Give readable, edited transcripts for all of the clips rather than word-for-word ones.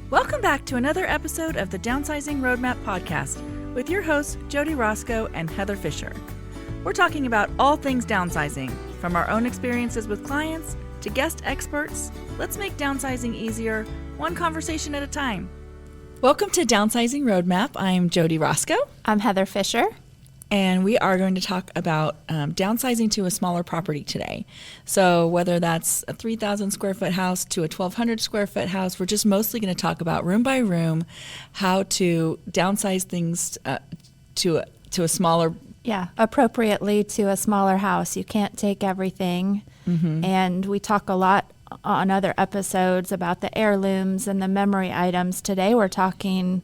Welcome back to another episode of the Downsizing Roadmap podcast with your hosts, Jodi Roscoe and Heather Fisher. We're talking about all things downsizing, from our own experiences with clients to guest experts. Let's make downsizing easier, one conversation at a time. Welcome to Downsizing Roadmap. I'm Jodi Roscoe. I'm Heather Fisher. And we are going to talk about downsizing to a smaller property today. So whether that's a 3,000 square foot house to a 1,200 square foot house, we're just mostly going to talk about room by room, how to downsize things to a smaller. Yeah, appropriately to a smaller house. You can't take everything. Mm-hmm. And we talk a lot on other episodes about the heirlooms and the memory items. Today we're talking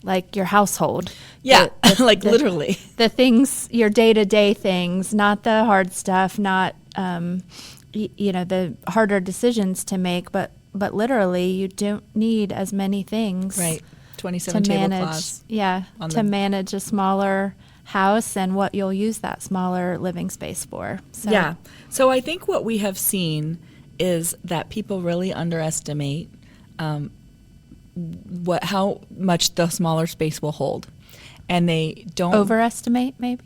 like your household. Yeah, literally. The things, your day-to-day things, not the hard stuff, not, the harder decisions to make, but literally you don't need as many things. Right, 27 tablecloths. Yeah, to manage a smaller house and what you'll use that smaller living space for. So. Yeah, so I think what we have seen is that people really underestimate how much the smaller space will hold, and they don't overestimate maybe.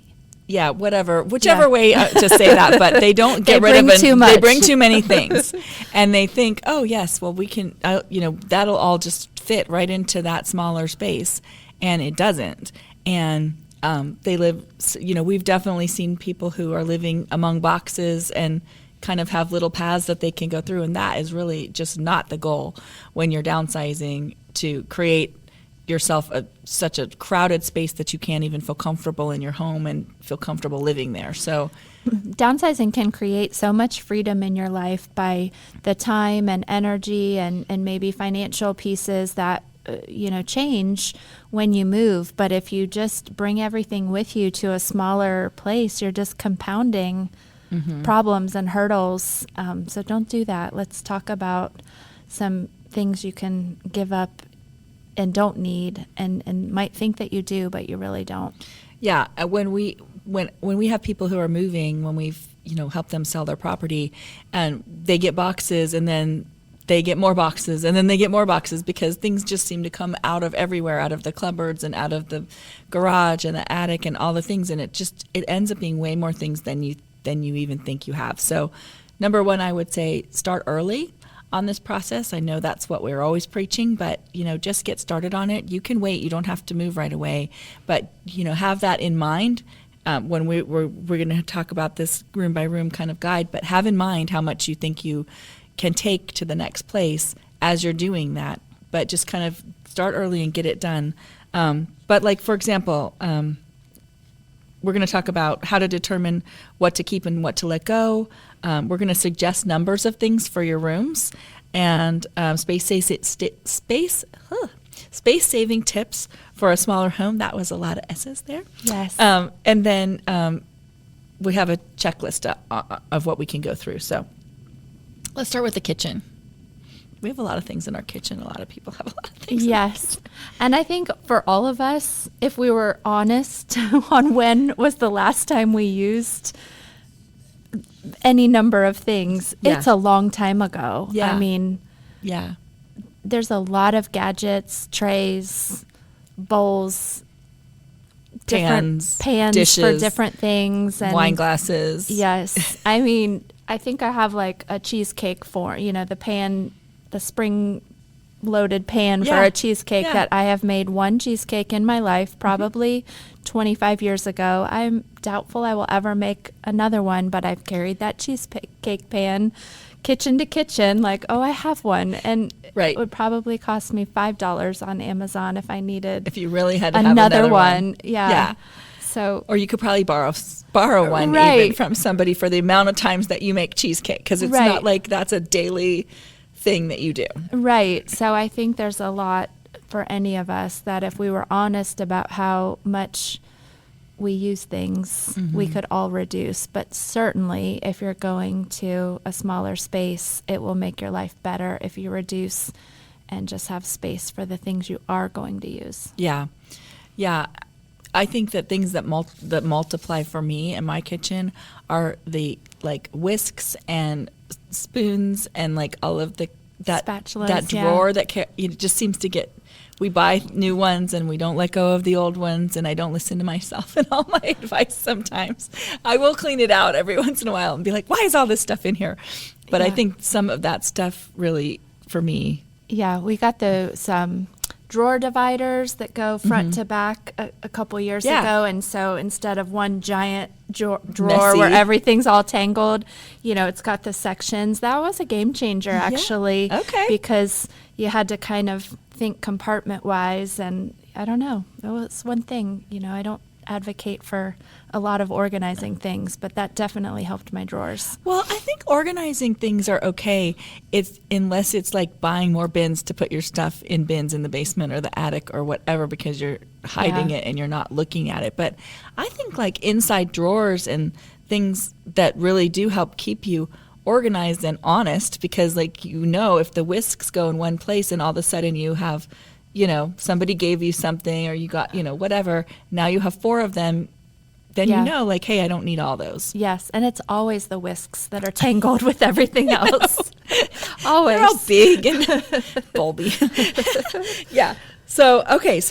Yeah, whichever way to say that, but they don't get rid of it. Too much. They bring too many things, and they think, oh yes, well we can, that'll all just fit right into that smaller space, and it doesn't. And they live. We've definitely seen people who are living among boxes and kind of have little paths that they can go through, and that is really just not the goal when you're downsizing, to create yourself such a crowded space that you can't even feel comfortable in your home and feel comfortable living there. So downsizing can create so much freedom in your life by the time and energy and maybe financial pieces that change when you move. But if you just bring everything with you to a smaller place, you're just compounding problems and hurdles. So don't do that. Let's talk about some things you can give up and don't need and might think that you do, but you really don't. Yeah. When we have people who are moving, when we've, helped them sell their property, and they get boxes, and then they get more boxes, and then they get more boxes, because things just seem to come out of everywhere, out of the cupboards and out of the garage and the attic and all the things. And it ends up being way more things than you even think you have. So number one, I would say start early on this process. I know that's what we're always preaching, but just get started on it. You can wait. You don't have to move right away, but have that in mind when we're going to talk about this room by room kind of guide. But have in mind how much you think you can take to the next place as you're doing that. But just kind of start early and get it done. But like, for example, we're going to talk about how to determine what to keep and what to let go. We're going to suggest numbers of things for your rooms, and space-saving tips for a smaller home. That was a lot of S's there. Yes. And then we have a checklist of what we can go through. So let's start with the kitchen. We have a lot of things in our kitchen. A lot of people have a lot of things. Yes. And I think for all of us, if we were honest on when was the last time we used any number of things, it's a long time ago. Yeah. I mean, yeah, there's a lot of gadgets, trays, bowls, pans, dishes, for different things. And wine glasses. Yes. I mean, I think I have like a cheesecake the spring-loaded pan for a cheesecake that I have made one cheesecake in my life, probably 25 years ago. I'm doubtful I will ever make another one, but I've carried that cheesecake pan kitchen to kitchen, like, oh, I have one. And it would probably cost me $5 on Amazon if I needed. If you really had to have another one. Yeah. So, or you could probably borrow one even from somebody for the amount of times that you make cheesecake, because it's not like that's a daily thing that you do. Right. So I think there's a lot for any of us that if we were honest about how much we use things, we could all reduce. But certainly if you're going to a smaller space, it will make your life better if you reduce and just have space for the things you are going to use. Yeah. Yeah. I think that things that multiply for me in my kitchen are the like whisks and spoons and like all of the Spatulas, that yeah. drawer it just seems to get. We buy new ones and we don't let go of the old ones, and I don't listen to myself and all my advice sometimes. I will clean it out every once in a while and be like, why is all this stuff in here? But I think some of that stuff really, for me. Yeah, we got those drawer dividers that go front to back a couple years ago. And so instead of one giant drawer Messy. where everything's all tangled, it's got the sections. That was a game changer, actually. Okay. Because you had to kind of think compartment-wise. And I don't know. That was one thing. I don't advocate for a lot of organizing things, but that definitely helped my drawers. Well, I think organizing things are okay, unless it's like buying more bins to put your stuff in bins in the basement or the attic or whatever because you're hiding it and you're not looking at it. But I think like inside drawers and things that really do help keep you organized and honest, because like if the whisks go in one place and all of a sudden you have somebody gave you something or you got, whatever, now you have 4 of them, then like, hey, I don't need all those. Yes, and it's always the whisks that are tangled with everything else. Always. They're all big and bulby. Yeah. So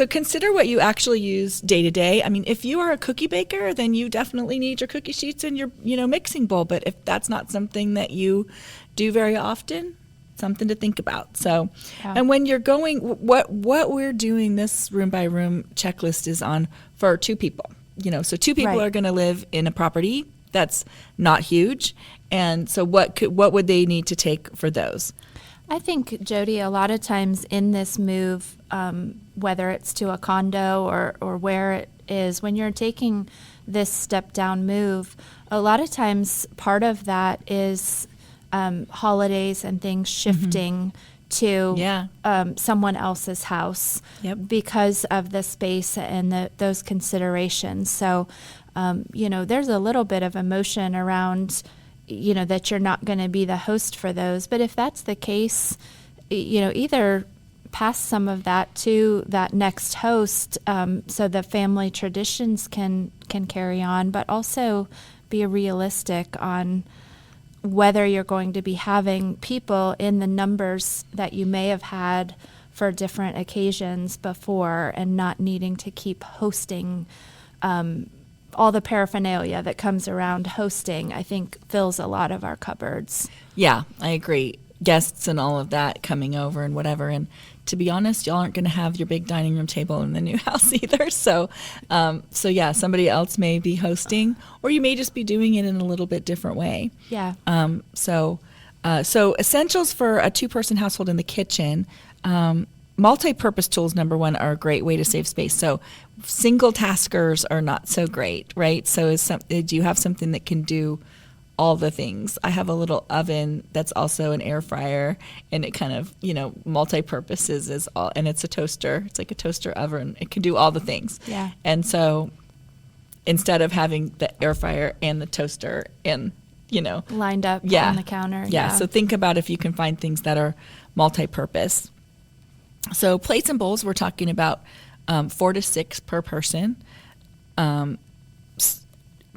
consider what you actually use day to day. I mean, if you are a cookie baker, then you definitely need your cookie sheets and your, mixing bowl. But if that's not something that you do very often, something to think about. So, and when you're going, what we're doing, this room by room checklist is on for 2 people. So 2 people are going to live in a property that's not huge, and so what would they need to take for those? I think, Jodi, a lot of times in this move, whether it's to a condo or where it is, when you're taking this step down move, a lot of times part of that is holidays and things shifting to someone else's house because of the space and those considerations. So, there's a little bit of emotion around, that you're not going to be the host for those. But if that's the case, either pass some of that to that next host so the family traditions can carry on, but also be realistic on whether you're going to be having people in the numbers that you may have had for different occasions before, and not needing to keep hosting all the paraphernalia that comes around hosting, I think fills a lot of our cupboards. Yeah, I agree. Guests and all of that coming over and whatever. And to be honest, y'all aren't going to have your big dining room table in the new house either. So somebody else may be hosting, or you may just be doing it in a little bit different way. Yeah. So essentials for a 2-person household in the kitchen. Multi-purpose tools, number 1, are a great way to save space. So single taskers are not so great, right? So do you have something that can do all the things? I have a little oven that's also an air fryer, and it kind of, multi-purposes is all, and it's a toaster. It's like a toaster oven. It can do all the things. Yeah. And so instead of having the air fryer and the toaster and, lined up on the counter. Yeah. So think about if you can find things that are multi-purpose. So plates and bowls, we're talking about 4 to 6 per person, 4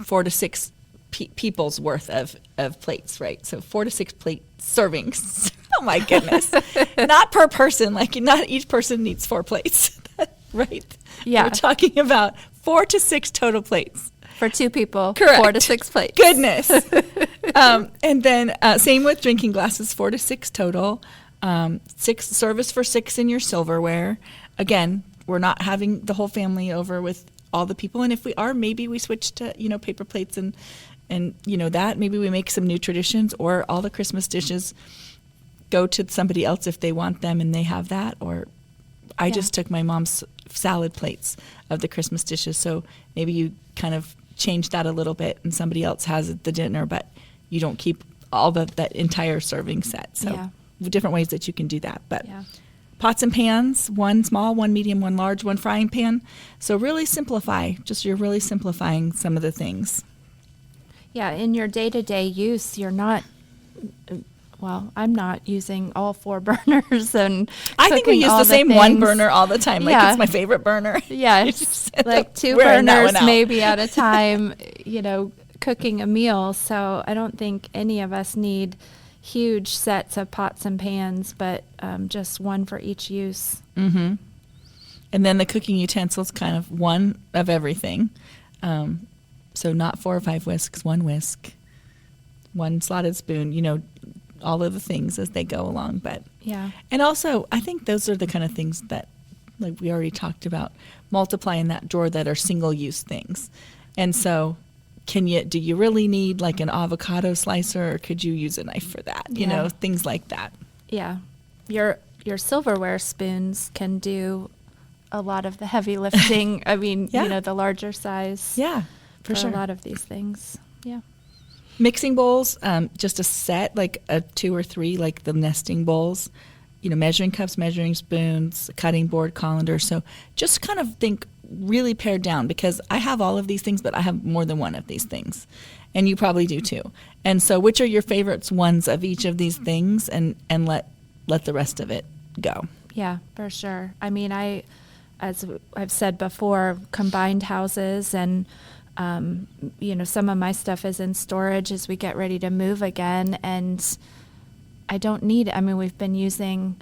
to 6 people's worth of plates, right? So 4 to 6 plate servings. Oh my goodness. Not per person, like not each person needs 4 plates, right? Yeah. We're talking about 4 to 6 total plates. For 2 people, correct. 4 to 6 plates. Goodness. And then same with drinking glasses, 4 to 6 total. 6 service for 6 in your silverware. Again, we're not having the whole family over with all the people, and if we are, maybe we switch to paper plates and that. Maybe we make some new traditions, or all the Christmas dishes go to somebody else if they want them and they have that. Or I just took my mom's salad plates of the Christmas dishes, so maybe you kind of change that a little bit and somebody else has the dinner, but you don't keep all that entire serving set. So different ways that you can do that. But pots and pans, 1 small, 1 medium, 1 large, 1 frying pan. So really simplify. You're really simplifying some of the things. Yeah, in your day-to-day use, you're not. Well, I'm not using all 4 burners and I think we use the same things. 1 burner all the time. Like it's my favorite burner. Yeah, like 2 burners maybe at a time, cooking a meal. So I don't think any of us need, huge sets of pots and pans, but just one for each use. Mm-hmm. And then the cooking utensils, kind of one of everything. So not 4 or 5 whisks, 1 whisk, 1 slotted spoon, all of the things as they go along. But Yeah. and also, I think those are the kind of things that, like we already talked about, multiply in that drawer that are single-use things. And so do you really need like an avocado slicer, or could you use a knife for that? Yeah. Things like that. Yeah. Your silverware spoons can do a lot of the heavy lifting. I mean, Yeah. the larger size. Yeah, for For sure. a lot of these things. Yeah. Mixing bowls, just a set, like a 2 or 3, like the nesting bowls, measuring cups, measuring spoons, cutting board, colander. So just kind of think really pared down, because I have all of these things, but I have more than one of these things. And you probably do too. And so which are your favorites ones of each of these things, and let the rest of it go. Yeah, for sure. I mean, as I've said before, combined houses, and some of my stuff is in storage as we get ready to move again, and I don't need. I mean, we've been using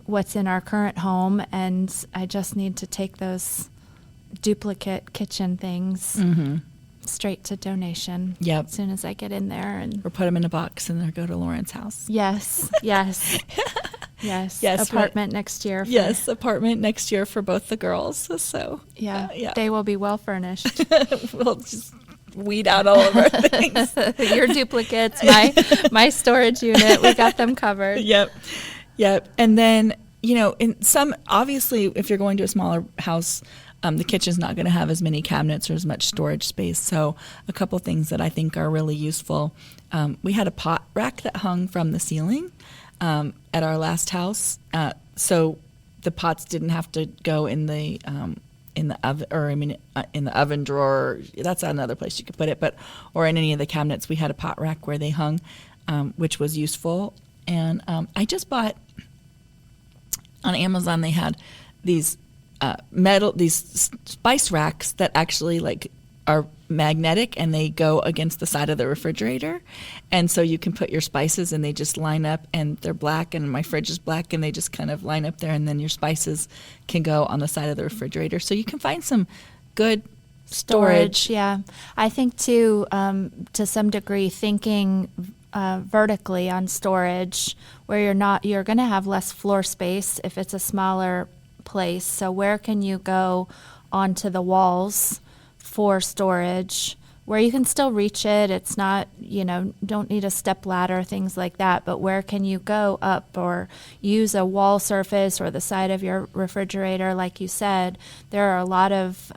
what's in our current home, and I just need to take those duplicate kitchen things straight to donation. Yep. As soon as I get in there, and Or put them in a box and they'll go to Lauren's house. yes. Yes, Yes, apartment next year. Yes, apartment next year for both the girls. So Yeah, they will be well furnished. we'll just weed out all of our things. Your duplicates, my storage unit, we got them covered. Yep. And then, in some, obviously, if you're going to a smaller house, the kitchen's not going to have as many cabinets or as much storage space. So a couple things that I think are really useful. We had a pot rack that hung from the ceiling at our last house. So the pots didn't have to go in the oven, or in the oven drawer. That's another place you could put it, or in any of the cabinets. We had a pot rack where they hung, which was useful. And I just bought on Amazon. They had these these spice racks that actually are magnetic, and they go against the side of the refrigerator, and so you can put your spices and they just line up, and they're black, and my fridge is black, and they just kind of line up there, and then your spices can go on the side of the refrigerator. So you can find some good storage. Yeah, I think too, to some degree, thinking vertically on storage, where you're going to have less floor space if it's a smaller place. So where can you go onto the walls for storage where you can still reach it? It's not, don't need a step ladder, things like that, but where can you go up or use a wall surface or the side of your refrigerator? Like you said, there are a lot of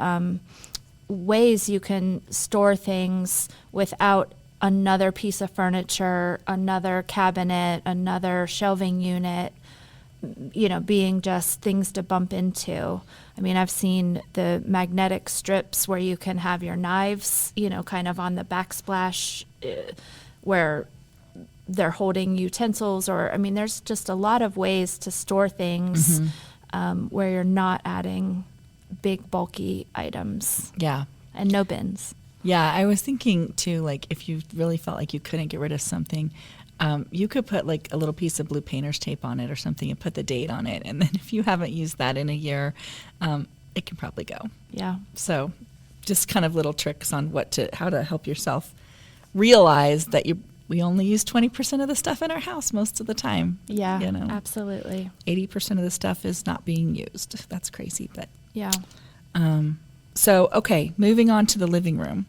ways you can store things without another piece of furniture, another cabinet, another shelving unit, being just things to bump into. I mean, I've seen the magnetic strips where you can have your knives, kind of on the backsplash where they're holding utensils, there's just a lot of ways to store things where you're not adding big, bulky items. Yeah. And no bins. Yeah, I was thinking too, if you really felt like you couldn't get rid of something, you could put a little piece of blue painter's tape on it or something and put the date on it. And then if you haven't used that in a year, it can probably go. Yeah. So just kind of little tricks on how to help yourself realize that we only use 20% of the stuff in our house most of the time. Yeah, absolutely. 80% of the stuff is not being used. That's crazy, but yeah. So, okay, moving on to the living room.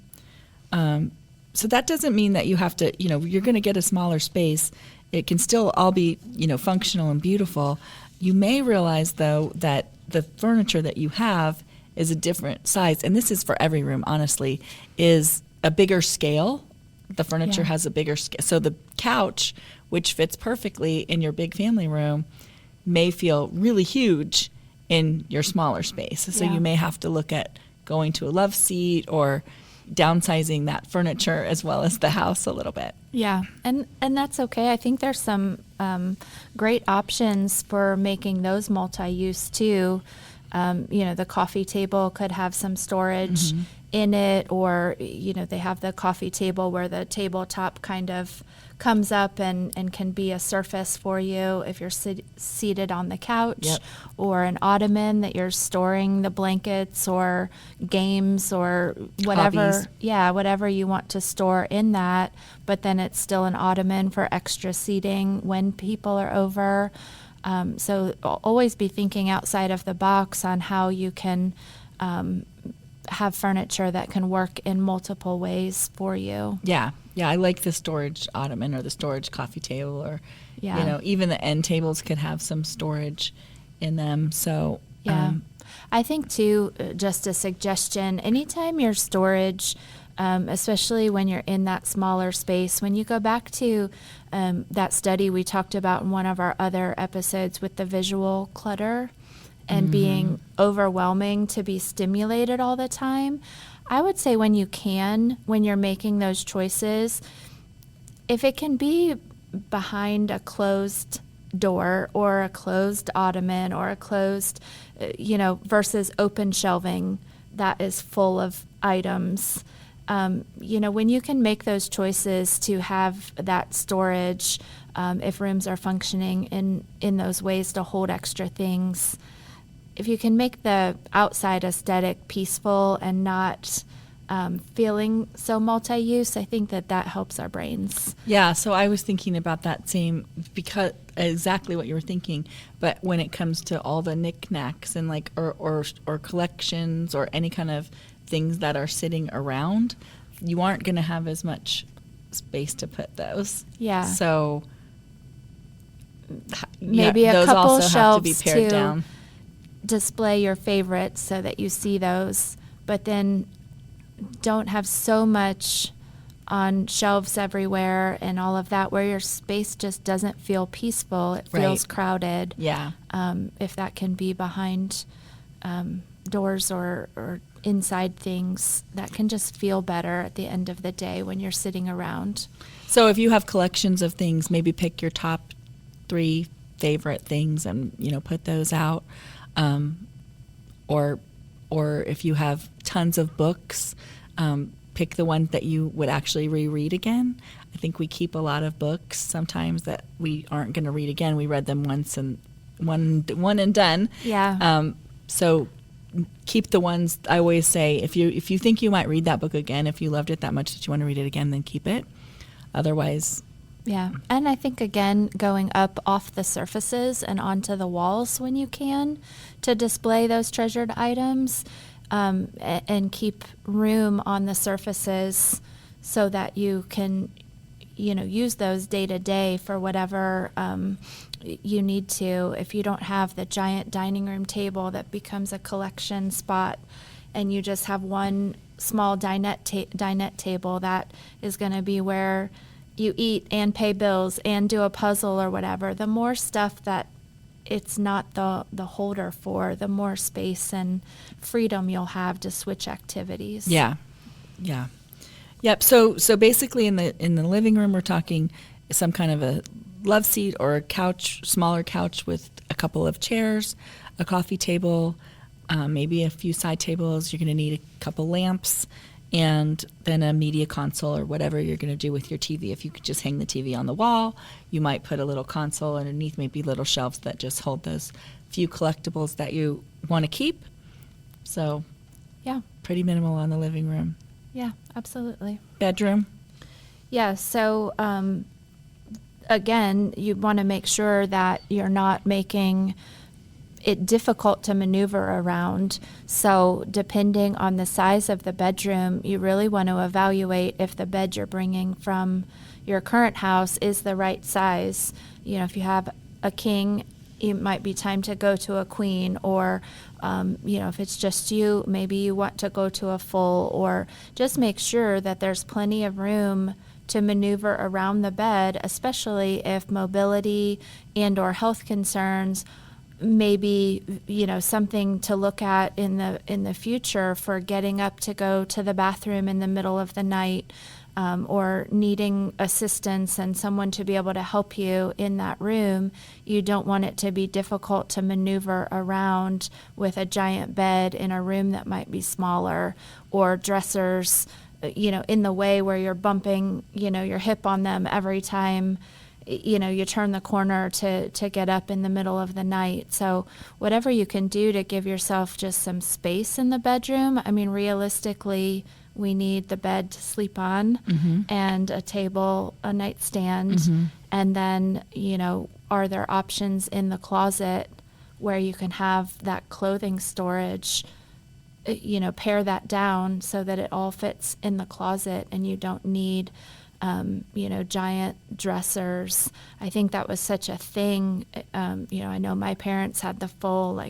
So that doesn't mean that you have to, you're going to get a smaller space. It can still all be, functional and beautiful. You may realize, though, that the furniture that you have is a different size, and this is for every room, honestly, is a bigger scale. The furniture has a bigger scale. So the couch, which fits perfectly in your big family room, may feel really huge in your smaller space. So you may have to look at going to a love seat or downsizing that furniture as well as the house a little bit. Yeah, and that's okay. I think there's some great options for making those multi-use too. The coffee table could have some storage in it, or, they have the coffee table where the tabletop kind of comes up and can be a surface for you if you're seated on the couch. Yep. Or an ottoman that you're storing the blankets or games or whatever. Hobbies. Yeah, whatever you want to store in that, but then it's still an ottoman for extra seating when people are over. So always be thinking outside of the box on how you can have furniture that can work in multiple ways for you. Yeah. Yeah, I like the storage ottoman or the storage coffee table, or, Yeah. even the end tables could have some storage in them. So, Yeah. I think, too, just a suggestion, anytime your storage, especially when you're in that smaller space, when you go back to that study we talked about in one of our other episodes with the visual clutter and being overwhelming to be stimulated all the time, I would say when you're making those choices, if it can be behind a closed door or a closed ottoman or a closed, versus open shelving that is full of items, when you can make those choices to have that storage, if rooms are functioning in those ways to hold extra things, if you can make the outside aesthetic peaceful and not feeling so multi-use, I think that helps our brains. yeah, so I was thinking about that same, because exactly what you were thinking. But when it comes to all the knickknacks and or collections or any kind of things that are sitting around, you aren't going to have as much space to put those. Yeah. So Maybe a those couple also have to be shelves pared to down. display your favorites so that you see those, but then don't have so much on shelves everywhere and all of that where your space just doesn't feel peaceful. It feels Right. crowded. Yeah. If that can be behind doors or inside things, that can just feel better at the end of the day when you're sitting around. So if you have collections of things, maybe pick your top 3 favorite things and, put those out. Or if you have tons of books, pick the one that you would actually reread again. I think we keep a lot of books sometimes that we aren't going to read again. We read them once and one and done. Yeah. So keep the ones. I always say, if you think you might read that book again, if you loved it that much that you want to read it again, then keep it. Otherwise, Yeah. And I think, again, going up off the surfaces and onto the walls when you can to display those treasured items, and keep room on the surfaces so that you can, use those day to day for whatever you need to. If you don't have the giant dining room table that becomes a collection spot and you just have one small dinette table that is going to be where you eat and pay bills and do a puzzle or whatever, the more stuff that it's not the holder for, the more space and freedom you'll have to switch activities. yeah. Yep. So basically in the living room, we're talking some kind of a love seat or a couch, smaller couch with a couple of chairs, a coffee table, maybe a few side tables. You're going to need a couple lamps, and then a media console or whatever you're going to do with your TV. If you could just hang the TV on the wall, you might put a little console underneath, maybe little shelves that just hold those few collectibles that you want to keep. So Yeah. pretty minimal on the living room. Yeah, absolutely. Bedroom. Yeah, so again, you want to make sure that you're not making it difficult to maneuver around. So depending on the size of the bedroom, you really want to evaluate if the bed you're bringing from your current house is the right size. If you have a king, it might be time to go to a queen, or if it's just you, maybe you want to go to a full, or just make sure that there's plenty of room to maneuver around the bed, especially if mobility and or health concerns maybe something to look at in the future for getting up to go to the bathroom in the middle of the night. or needing assistance and someone to be able to help you in that room, you don't want it to be difficult to maneuver around with a giant bed in a room that might be smaller, or dressers, in the way where you're bumping, your hip on them every time, you turn the corner to get up in the middle of the night. So whatever you can do to give yourself just some space in the bedroom. I mean, realistically, we need the bed to sleep on, and a table, a nightstand, and then, are there options in the closet where you can have that clothing storage, pare that down so that it all fits in the closet and you don't need, giant dressers. I think that was such a thing. I know my parents had the full,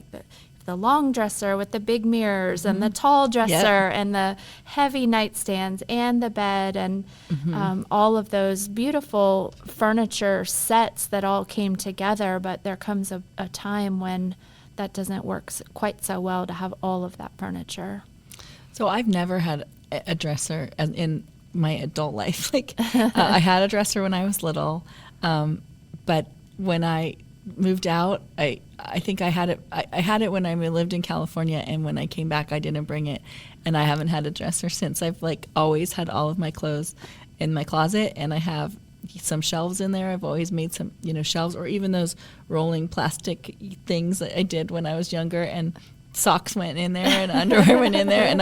the long dresser with the big mirrors and the tall dresser and the heavy nightstands and the bed and all of those beautiful furniture sets that all came together. But there comes a time when that doesn't work quite so well to have all of that furniture. So I've never had a dresser in my adult life. I had a dresser when I was little, but when I moved out, I think I had it. I had it when I lived in California, and when I came back, I didn't bring it, and I haven't had a dresser since. I've always had all of my clothes in my closet, and I have some shelves in there. I've always made some shelves, or even those rolling plastic things that I did when I was younger, and socks went in there and underwear went in there, and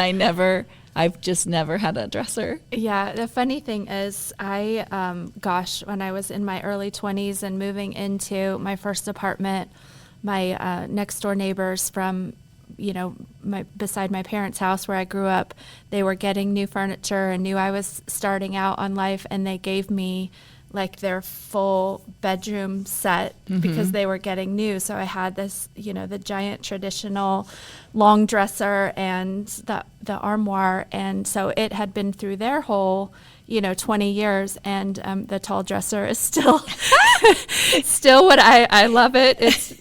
I've just never had a dresser. Yeah, the funny thing is, when I was in my early 20s and moving into my first apartment, my next door neighbors from, beside my parents' house where I grew up, they were getting new furniture and knew I was starting out on life, and they gave me their full bedroom set because they were getting new. So I had this, the giant traditional long dresser and the armoire. And so it had been through their whole, 20 years. And the tall dresser is still, still what I love it. It's,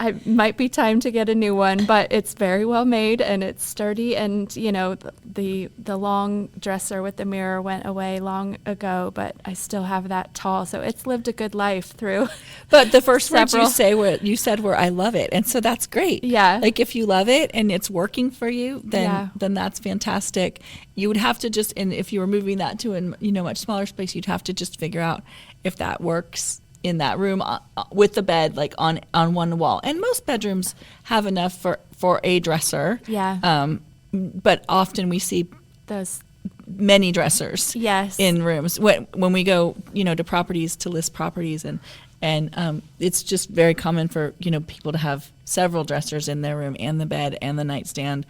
I might be time to get a new one, but it's very well made and it's sturdy. And the long dresser with the mirror went away long ago, but I still have that tall. So it's lived a good life through. But the first words you said were "I love it," and so that's great. Yeah. If you love it and it's working for you, then that's fantastic. You would have to and if you were moving that to a much smaller space, you'd have to just figure out if that works in that room with the bed on one wall. And most bedrooms have enough for a dresser. Yeah. But often we see those many dressers in rooms when we go to properties to list properties, and it's just very common for people to have several dressers in their room, and the bed and the nightstand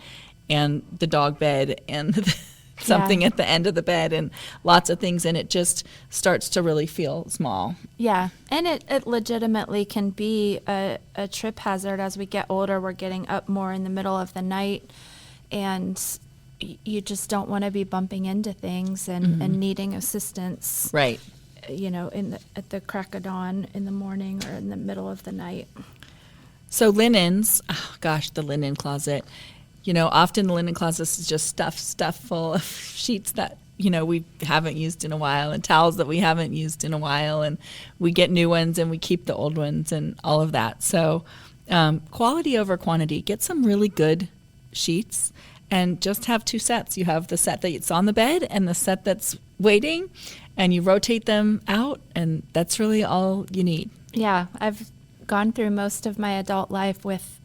and the dog bed and something at the end of the bed and lots of things, and it just starts to really feel small. Yeah, and it legitimately can be a trip hazard. As we get older, we're getting up more in the middle of the night, and you just don't want to be bumping into things and needing assistance. Right. At the crack of dawn in the morning or in the middle of the night. So linens, the linen closet. Often the linen closet is just stuff full of sheets that, we haven't used in a while, and towels that we haven't used in a while, and we get new ones and we keep the old ones and all of that. So quality over quantity. Get some really good sheets and just have two sets. You have the set that's on the bed and the set that's waiting, and you rotate them out, and that's really all you need. Yeah, I've gone through most of my adult life with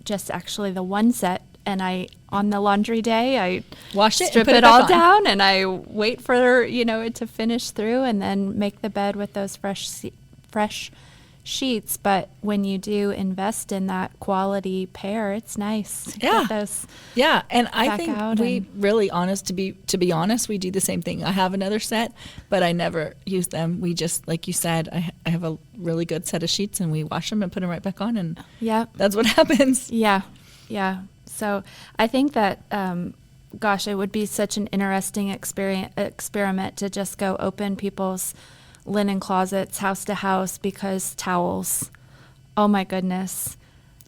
just actually the one set. And on the laundry day, I wash it, strip it all down, and I wait for it to finish through, and then make the bed with those fresh sheets. But when you do invest in that quality pair, it's nice. Yeah, and I think to be honest, we do the same thing. I have another set, but I never use them. We just, like you said, I have a really good set of sheets, and we wash them and put them right back on, and that's what happens. Yeah. So I think that, it would be such an interesting experiment to just go open people's linen closets house to house, because towels, oh my goodness,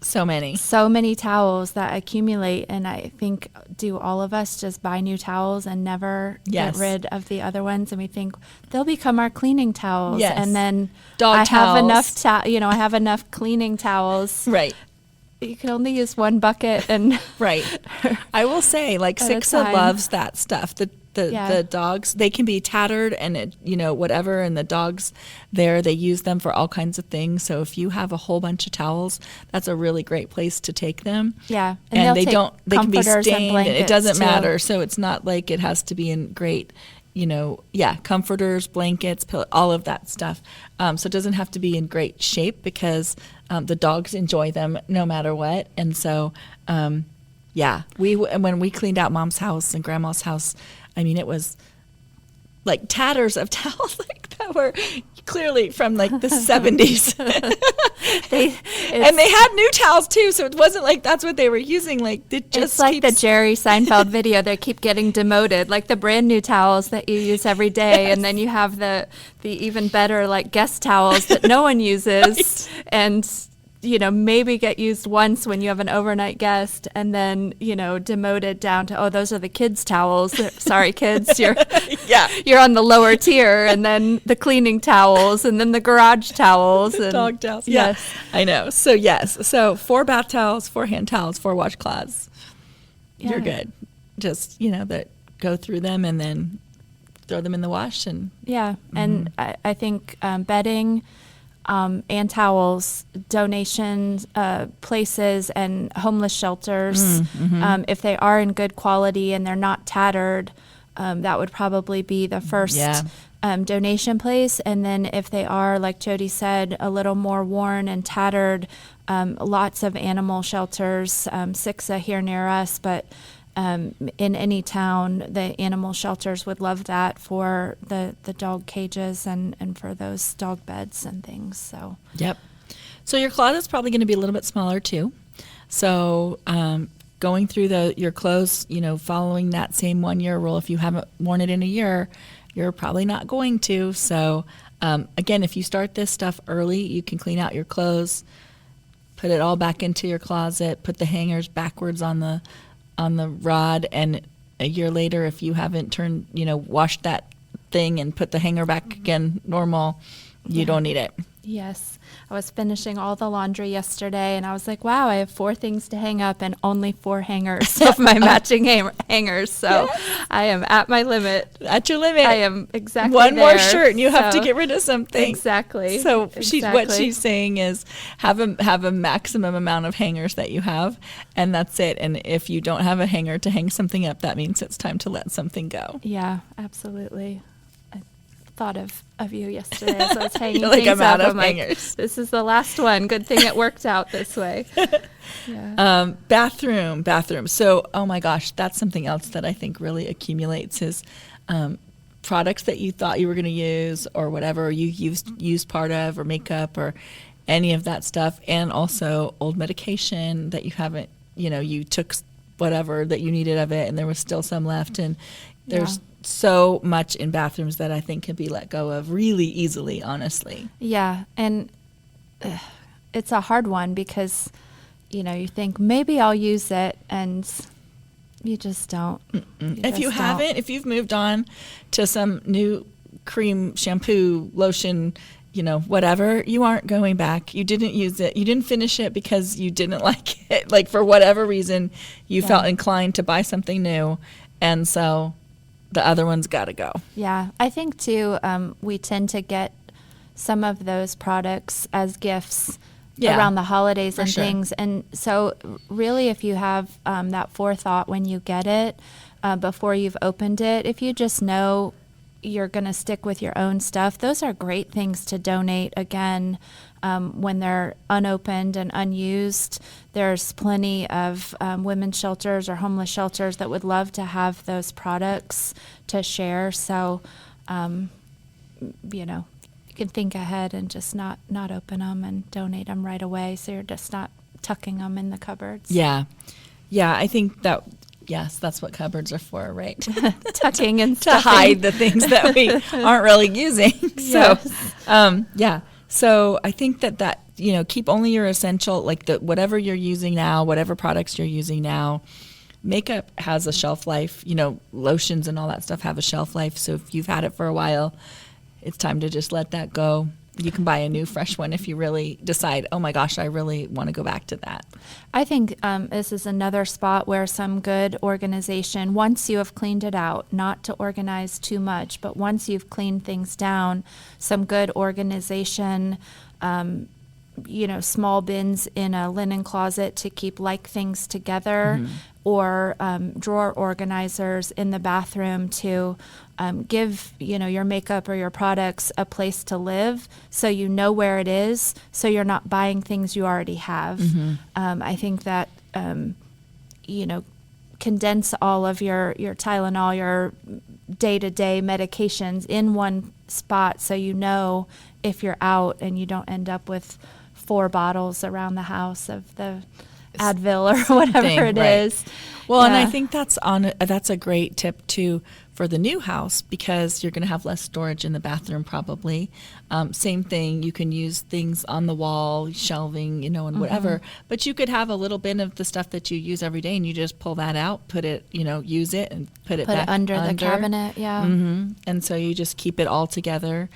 So many. So many towels that accumulate, and I think, do all of us just buy new towels and never Yes. get rid of the other ones? And we think they'll become our cleaning towels. Yes. And then Dog I have towels. enough, I have enough cleaning towels. Right. You can only use one bucket, and Right. I will say, like, At a Sixa time. loves that stuff. Yeah. The dogs, they can be tattered and whatever, and the dogs there, they use them for all kinds of things. So if you have a whole bunch of towels, that's a really great place to take them. yeah, And they'll they take they can be comforters and stained. It blankets, doesn't too. matter. So it's not like it has to be in great, comforters, blankets, all of that stuff. So it doesn't have to be in great shape because the dogs enjoy them no matter what. And so, when we cleaned out Mom's house and Grandma's house, I mean, it was like tatters of towels that were clearly from like the 70s. And they had new towels too, so it wasn't like that's what they were using. Like it just It's like the Jerry Seinfeld video. They keep getting demoted, like the brand new towels that you use every day, and then you have the even better like guest towels that no one uses, and maybe get used once when you have an overnight guest, and then demoted down to, oh, those are the kids' towels. Sorry, kids, you're you're on the lower tier, and then the cleaning towels, and then the garage towels, and dog towels. Yes. I know. So yes, so 4 bath towels, 4 hand towels, 4 washcloths. You're Yeah. good. Just that go through them and then throw them in the wash and Yeah, and I think bedding and towels, donation places, and homeless shelters, if they are in good quality and they're not tattered, that would probably be the first donation place. And then if they are, like Jodi said, a little more worn and tattered, lots of animal shelters, Sixa here near us, but in any town, the animal shelters would love that for the dog cages and for those dog beds and things. So Yep. So your closet's probably going to be a little bit smaller too. So going through your clothes, following that same 1-year rule, if you haven't worn it in a year, you're probably not going to. So again, if you start this stuff early, you can clean out your clothes, put it all back into your closet, put the hangers backwards on the rod, and a year later, if you haven't washed that thing and put the hanger back again normal, you don't need it. yes, I was finishing all the laundry yesterday, and I was like, wow, I have 4 things to hang up and only 4 hangers of my matching hangers. So I am at my limit. At your limit. I am exactly one more there. shirt and you have to So- get rid of something. Exactly. So what Exactly. she's saying is have a maximum amount of hangers that you have, and that's it. And if you don't have a hanger to hang something up, that means it's time to let something go. Yeah, absolutely. I thought of you yesterday as I was hanging You're like, things I'm out up. of I'm hangers. like, this is the last one. Good thing it worked out this way. Yeah. Bathroom. So, oh my gosh, that's something else that I think really accumulates is products that you thought you were going to use or whatever, or you used part of, or makeup, or any of that stuff, and also old medication that you haven't, you took whatever that you needed of it, and there was still some left, and there's so much in bathrooms that I think can be let go of really easily, honestly. Yeah, and it's a hard one because, you think maybe I'll use it, and you just don't. If you haven't, if you've moved on to some new cream, shampoo, lotion, whatever, you aren't going back. You didn't use it. You didn't finish it because you didn't like it. Like for whatever reason, you felt inclined to buy something new. And so the other one's got to go. Yeah, I think too, we tend to get some of those products as gifts around the holidays and sure. things. And so really, if you have that forethought when you get it, before you've opened it, if you just know you're going to stick with your own stuff, those are great things to donate again when they're unopened and unused. There's plenty of women's shelters or homeless shelters that would love to have those products to share. So, you can think ahead and just not open them and donate them right away. So you're just not tucking them in the cupboards. Yeah. I think that, yes, that's what cupboards are for, right? Tucking and To stuffing. hide the things that we aren't really using. So, Yes. So I think that keep only your essential, like whatever you're using now, whatever products you're using now. Makeup has a shelf life, lotions and all that stuff have a shelf life. So if you've had it for a while, it's time to just let that go. You can buy a new fresh one if you really decide, oh my gosh, I really want to go back to that. I think this is another spot where some good organization, once you have cleaned it out, not to organize too much, but once you've cleaned things down, some good organization, small bins in a linen closet to keep like things together, or drawer organizers in the bathroom to give your makeup or your products a place to live, so you know where it is, so you're not buying things you already have. I think that condense all of your Tylenol, your day-to-day medications in one spot, so you know if you're out and you don't end up with 4 bottles around the house of the Advil or whatever it is. Well, and I think that's a great tip too for the new house, because you're going to have less storage in the bathroom probably. Same thing, you can use things on the wall, shelving, and whatever. But you could have a little bin of the stuff that you use every day, and you just pull that out, put it, use it, and put it back under the cabinet. And so you just keep it all together.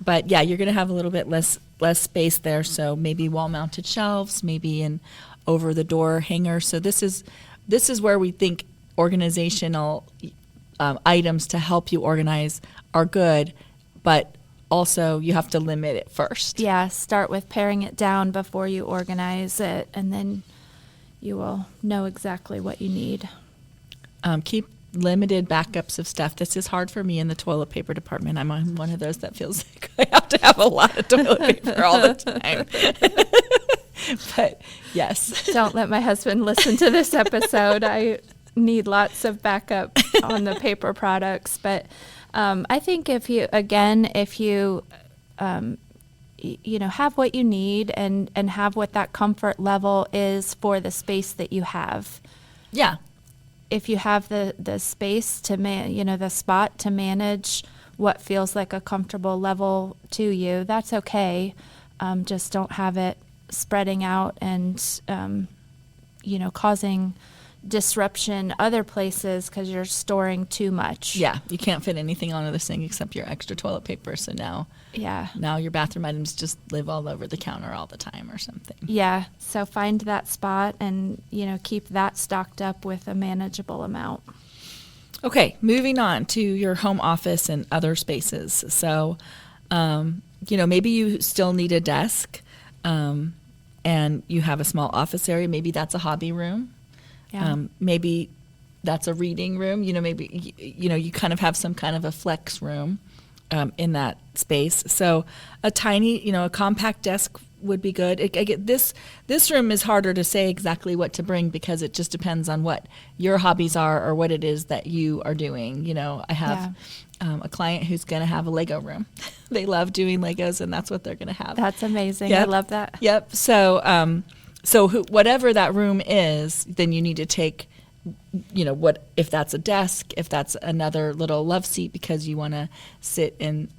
But yeah, you're going to have a little bit less space there. So maybe wall-mounted shelves, maybe an over-the-door hanger. So this is where we think organizational items to help you organize are good, but also you have to limit it first. Yeah, start with paring it down before you organize it, and then you will know exactly what you need. Keep limited backups of stuff. This is hard for me in the toilet paper department. I'm on one of those that feels like I have to have a lot of toilet paper all the time. But yes. Don't let my husband listen to this episode. I need lots of backup on the paper products. But I think if you have what you need and have what that comfort level is for the space that you have. Yeah. If you have the space to the spot to manage what feels like a comfortable level to you, that's okay. Just don't have it spreading out and causing disruption other places because you're storing too much. Yeah, you can't fit anything onto this thing except your extra toilet paper. So now your bathroom items just live all over the counter all the time or something. Yeah, so find that spot and keep that stocked up with a manageable amount. Okay, moving on to your home office and other spaces. So maybe you still need a desk and you have a small office area. Maybe that's a hobby room. Yeah. Maybe that's a reading room. Maybe you kind of have some kind of a flex room in that space. So a tiny, a compact desk would be good. This room is harder to say exactly what to bring because it just depends on what your hobbies are or what it is that you are doing. I have a client who's going to have a Lego room. They love doing Legos, and that's what they're going to have. That's amazing. Yep. I love that. Yep. So whatever that room is, then you need to take, what if that's a desk, if that's another little love seat because you want to sit and,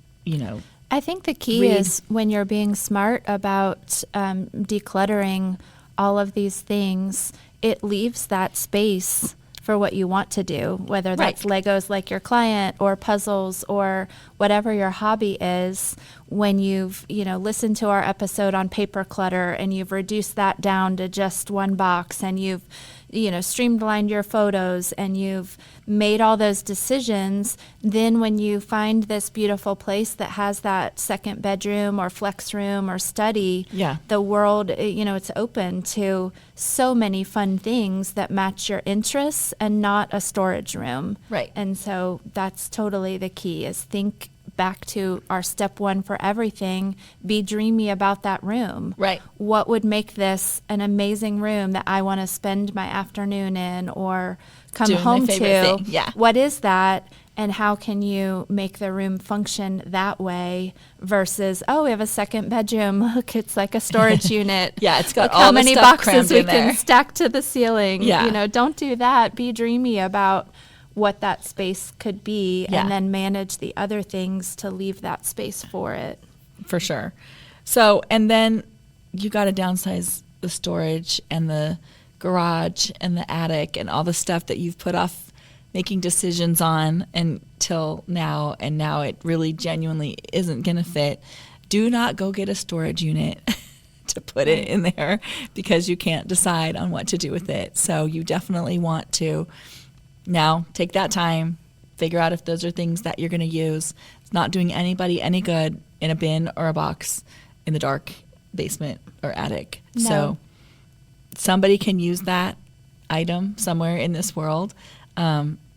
I think the key is when you're being smart about decluttering all of these things, it leaves that space for what you want to do, whether that's Legos like your client or puzzles or whatever your hobby is. When you've, listened to our episode on paper clutter and you've reduced that down to just one box and you've, streamlined your photos and you've made all those decisions, then when you find this beautiful place that has that second bedroom or flex room or study, the world, it's open to so many fun things that match your interests and not a storage room. Right. And so that's totally the key is think back to our step one for everything, be dreamy about that room. Right. What would make this an amazing room that I want to spend my afternoon in or come home to? Thing. Yeah. What is that? And how can you make the room function that way versus, we have a second bedroom. Look, it's like a storage unit. Yeah, it's got Look all how the many stuff boxes we crammed in there. can stack to the ceiling. Yeah. Don't do that. Be dreamy about what that space could be and then manage the other things to leave that space for it. For sure. So, and then you got to downsize the storage and the garage and the attic and all the stuff that you've put off making decisions on until now, and now it really genuinely isn't going to fit. Do not go get a storage unit to put it in there because you can't decide on what to do with it. So you definitely want to now take that time, figure out if those are things that you're going to use. It's not doing anybody any good in a bin or a box in the dark basement or attic. No. So somebody can use that item somewhere in this world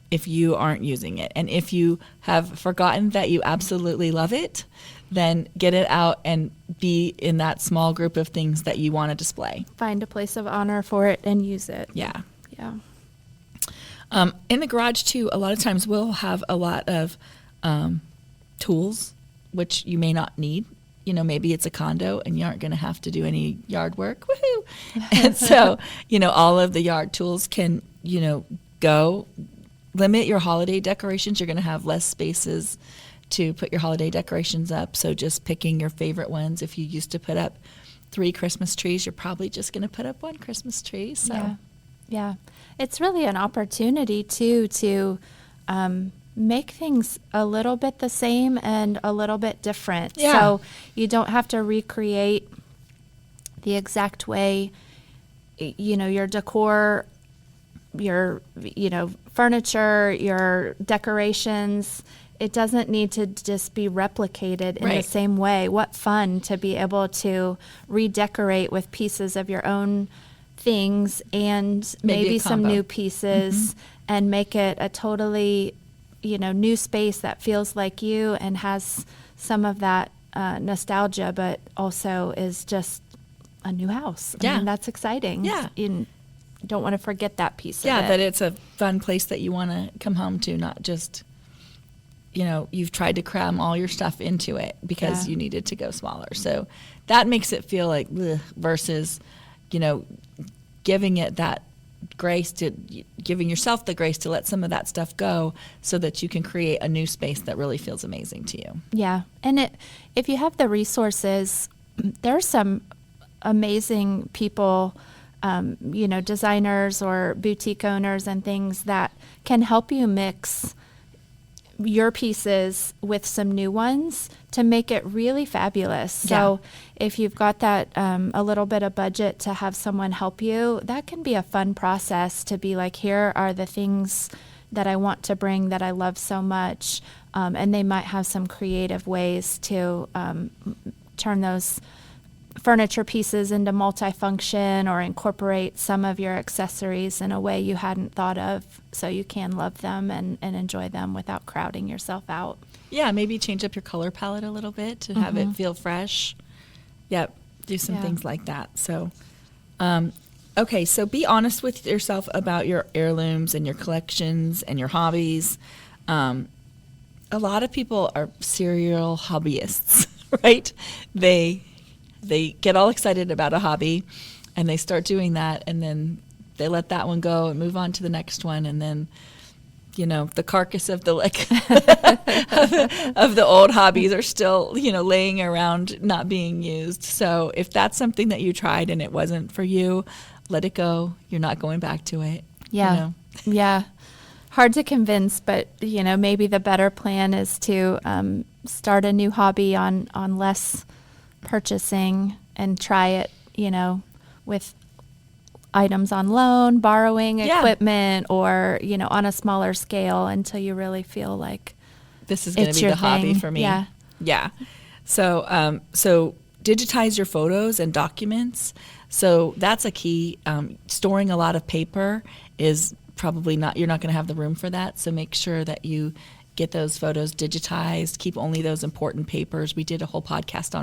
if you aren't using it. And if you have forgotten that you absolutely love it, then get it out and be in that small group of things that you want to display. Find a place of honor for it and use it. Yeah. Yeah. In the garage, too, a lot of times we'll have a lot of tools, which you may not need. You know, maybe it's a condo and you aren't going to have to do any yard work. Woohoo! And so, you know, all of the yard tools can, you know, go. Limit your holiday decorations. You're going to have less spaces to put your holiday decorations up. So just picking your favorite ones. If you used to put up 3 Christmas trees, you're probably just going to put up 1 Christmas tree. So. Yeah. It's really an opportunity, too, to make things a little bit the same and a little bit different. Yeah. So you don't have to recreate the exact way, you know, your decor, your, you know, furniture, your decorations. It doesn't need to just be replicated in the same way. What fun to be able to redecorate with pieces of your own things and maybe some new pieces and make it a totally, you know, new space that feels like you and has some of that nostalgia, but also is just a new house. I mean, that's exciting. Yeah. You don't want to forget that piece of it. Yeah, that it's a fun place that you want to come home to, not just, you know, you've tried to cram all your stuff into it because you needed to go smaller. So that makes it feel like bleh, versus, you know, giving it that grace to giving yourself the grace to let some of that stuff go so that you can create a new space that really feels amazing to you. Yeah. And if you have the resources, there's some amazing people, you know, designers or boutique owners and things that can help you mix your pieces with some new ones to make it really fabulous. So if you've got that a little bit of budget to have someone help you, that can be a fun process to be like, here are the things that I want to bring that I love so much. And they might have some creative ways to turn those furniture pieces into multifunction or incorporate some of your accessories in a way you hadn't thought of so you can love them and enjoy them without crowding yourself out. Yeah, maybe change up your color palette a little bit to have it feel fresh. Yep, do some things like that. So, okay, so be honest with yourself about your heirlooms and your collections and your hobbies. A lot of people are serial hobbyists, right? They get all excited about a hobby and they start doing that and then they let that one go and move on to the next one, and then, you know, the carcass of the of the old hobbies are still, you know, laying around not being used. So if that's something that you tried and it wasn't for you, let it go. You're not going back to it. Yeah. You know? Yeah. Hard to convince, but, you know, maybe the better plan is to start a new hobby on less purchasing and try it, you know, with items on loan, borrowing equipment, or, you know, on a smaller scale until you really feel like this is going to be the hobby for me. Yeah. Yeah. So, so digitize your photos and documents. So that's a key. Storing a lot of paper is probably not, you're not going to have the room for that. So make sure that you get those photos digitized, keep only those important papers. We did a whole podcast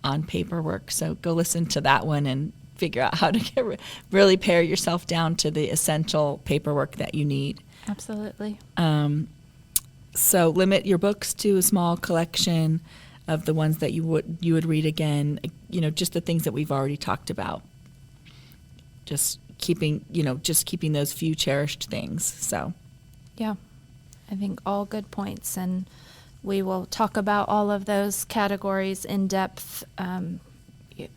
on paperwork. So go listen to that one and figure out how to really pare yourself down to the essential paperwork that you need. Absolutely. So limit your books to a small collection of the ones that you would read again, you know, just the things that we've already talked about. Just keeping those few cherished things. So, yeah, I think all good points, and we will talk about all of those categories in depth,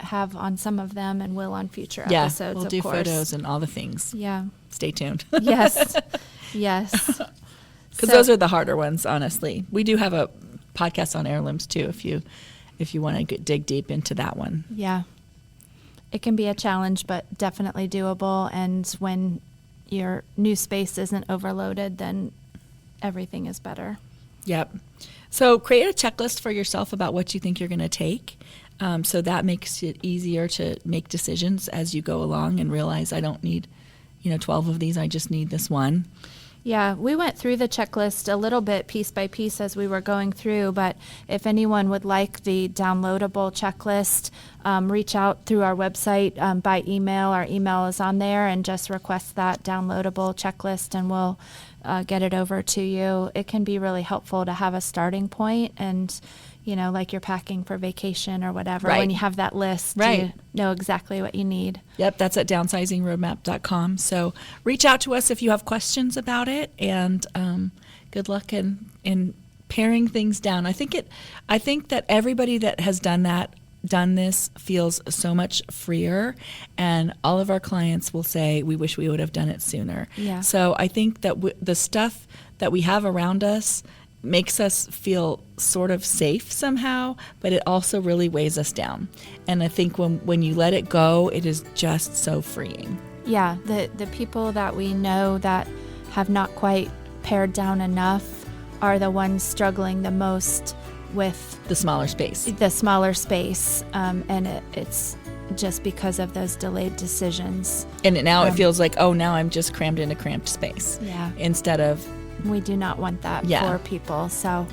have on some of them and will on future Yeah, episodes, we'll of do course. photos and all the things. Yeah. Stay tuned. Yes. Yes. Because So- those are the harder ones, honestly. We do have a podcast on heirlooms too, if you want to dig deep into that one. Yeah. It can be a challenge, but definitely doable. And when your new space isn't overloaded, then everything is better. Yep. So create a checklist for yourself about what you think you're going to take. So that makes it easier to make decisions as you go along and realize I don't need, 12 of these. I just need this one. Yeah, we went through the checklist a little bit piece by piece as we were going through, but if anyone would like the downloadable checklist, reach out through our website by email. Our email is on there, and just request that downloadable checklist and we'll get it over to you. It can be really helpful to have a starting point and, like you're packing for vacation or whatever. Right. When you have that list, Right. you know exactly what you need. Yep, that's at downsizingroadmap.com. So reach out to us if you have questions about it, and good luck in paring things down. I think that everybody that has done this feels so much freer, and all of our clients will say we wish we would have done it sooner. Yeah. So I think that the stuff that we have around us makes us feel sort of safe somehow, but it also really weighs us down. And I think when you let it go, it is just so freeing. Yeah, the people that we know that have not quite pared down enough are the ones struggling the most with The smaller space. the smaller space, and it's just because of those delayed decisions. And now it feels like, oh, now I'm just crammed in a cramped space. Yeah. Instead of, We do not want that Yeah. for people. So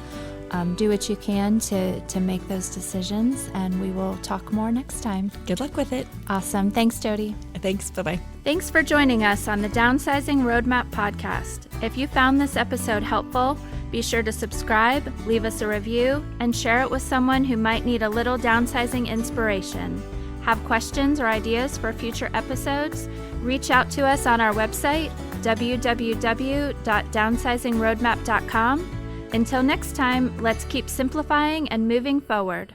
do what you can to make those decisions, and we will talk more next time. good luck with it. Awesome. Thanks, Jodi. Thanks. Bye-bye. Thanks for joining us on the Downsizing Roadmap podcast. If you found this episode helpful, be sure to subscribe, leave us a review, and share it with someone who might need a little downsizing inspiration. Have questions or ideas for future episodes? Reach out to us on our website, www.downsizingroadmap.com. Until next time, let's keep simplifying and moving forward.